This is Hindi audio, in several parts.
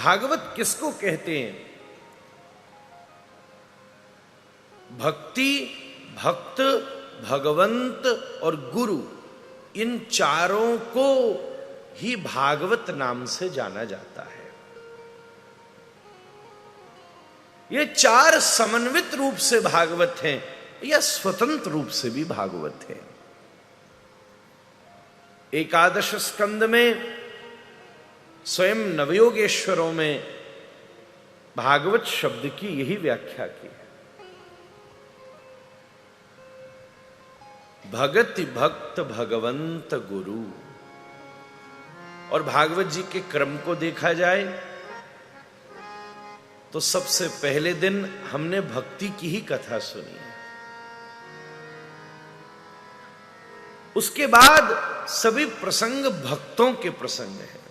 भागवत किसको कहते हैं? भक्ति, भक्त, भगवंत और गुरु, इन चारों को ही भागवत नाम से जाना जाता है। ये चार समन्वित रूप से भागवत हैं या स्वतंत्र रूप से भी भागवत हैं। एकादश स्कंद में स्वयं नवयोगेश्वरों में भागवत शब्द की यही व्याख्या की है। भगति भक्त भगवंत गुरु। और भागवत जी के क्रम को देखा जाए तो सबसे पहले दिन हमने भक्ति की ही कथा सुनी है। उसके बाद सभी प्रसंग भक्तों के प्रसंग हैं।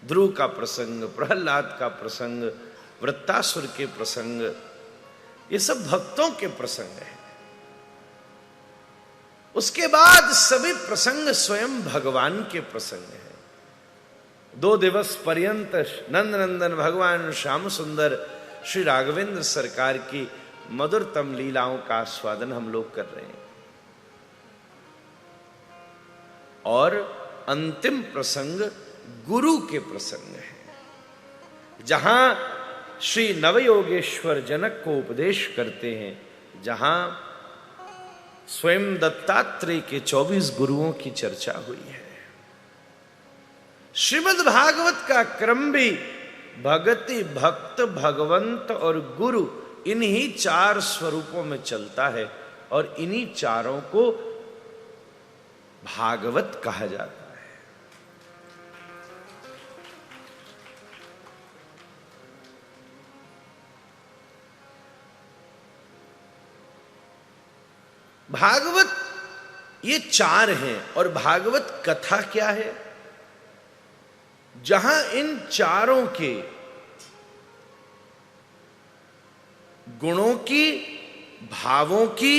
ध्रुव का प्रसंग, प्रहलाद का प्रसंग, वृत्तासुर के प्रसंग, ये सब भक्तों के प्रसंग हैं। उसके बाद सभी प्रसंग स्वयं भगवान के प्रसंग हैं। 2 दिवस पर्यंत नंद नंदन भगवान श्याम सुंदर श्री राघवेंद्र सरकार की मधुरतम लीलाओं का आस्वादन हम लोग कर रहे हैं। और अंतिम प्रसंग गुरु के प्रसंग है, जहां श्री नवयोगेश्वर जनक को उपदेश करते हैं, जहां स्वयं दत्तात्रेय के 24 गुरुओं की चर्चा हुई है। श्रीमद् भागवत का क्रम भी भगति, भक्त, भगवंत और गुरु, इन्हीं 4 स्वरूपों में चलता है और इन्हीं चारों को भागवत कहा जाता है। भागवत ये 4 हैं। और भागवत कथा क्या है? जहां इन चारों के गुणों की, भावों की,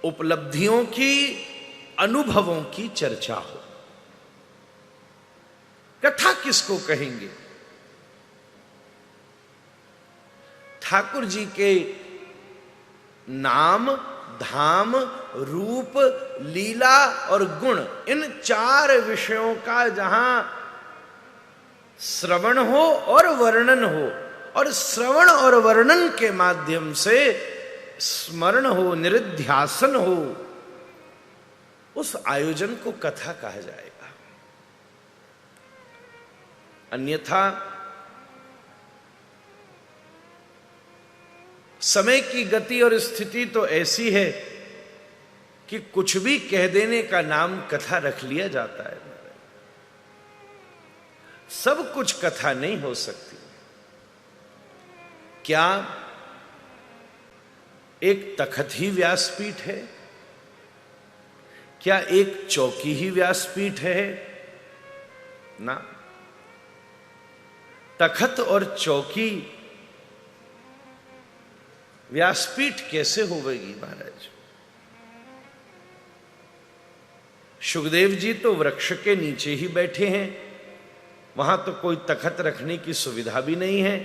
उपलब्धियों की, अनुभवों की चर्चा हो। कथा किसको कहेंगे? ठाकुर जी के नाम, धाम, रूप, लीला और गुण, इन 4 विषयों का जहां श्रवण हो और वर्णन हो, और श्रवण और वर्णन के माध्यम से स्मरण हो, निरिध्यासन हो, उस आयोजन को कथा कहा जाएगा। अन्यथा समय की गति और स्थिति तो ऐसी है कि कुछ भी कह देने का नाम कथा रख लिया जाता है। सब कुछ कथा नहीं हो सकती। क्या एक तखत ही व्यासपीठ है? क्या एक चौकी ही व्यासपीठ है? ना, तखत और चौकी व्यासपीठ कैसे होवेगी महाराज? सुखदेव जी तो वृक्ष के नीचे ही बैठे हैं, वहां तो कोई तखत रखने की सुविधा भी नहीं है।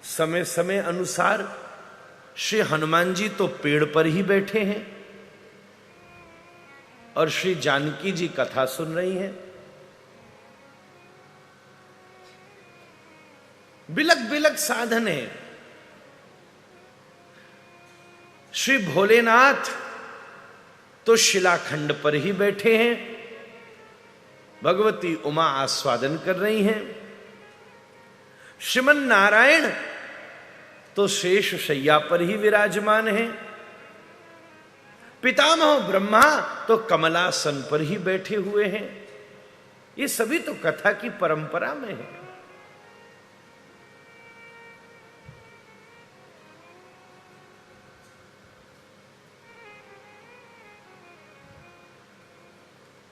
समय समय अनुसार श्री हनुमान जी तो पेड़ पर ही बैठे हैं और श्री जानकी जी कथा सुन रही हैं। बिलक बिलक साधन है। श्री भोलेनाथ तो शिलाखंड पर ही बैठे हैं, भगवती उमा आस्वादन कर रही हैं। श्रीमन नारायण तो शेष शैया पर ही विराजमान हैं। पितामह ब्रह्मा तो कमलासन पर ही बैठे हुए हैं। ये सभी तो कथा की परंपरा में है।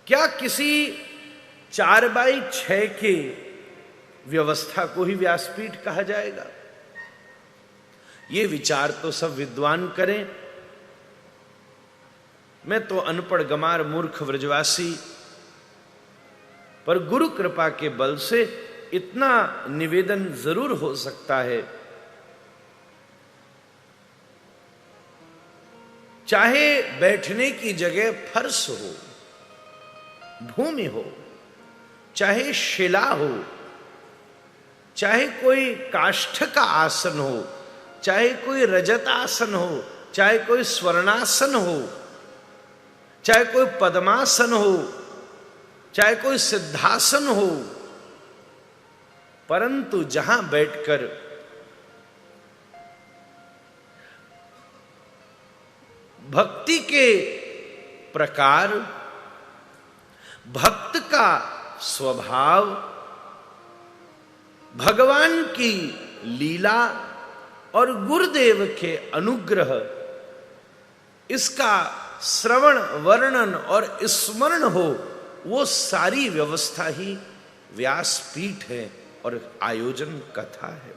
क्या किसी 4x6 के व्यवस्था को ही व्यासपीठ कहा जाएगा? ये विचार तो सब विद्वान करें। मैं तो अनपढ़ गमार मूर्ख व्रजवासी पर गुरु कृपा के बल से इतना निवेदन जरूर हो सकता है, चाहे बैठने की जगह फर्श हो, भूमि हो, चाहे शिला हो, चाहे कोई काष्ठ का आसन हो, चाहे कोई रजत आसन हो, चाहे कोई स्वर्णासन हो, चाहे कोई पद्मासन हो, चाहे कोई सिद्धासन हो, परंतु जहां बैठकर भक्ति के प्रकार, भक्त का स्वभाव, भगवान की लीला और गुरुदेव के अनुग्रह, इसका श्रवण, वर्णन और स्मरण हो, वो सारी व्यवस्था ही व्यासपीठ है और आयोजन कथा है।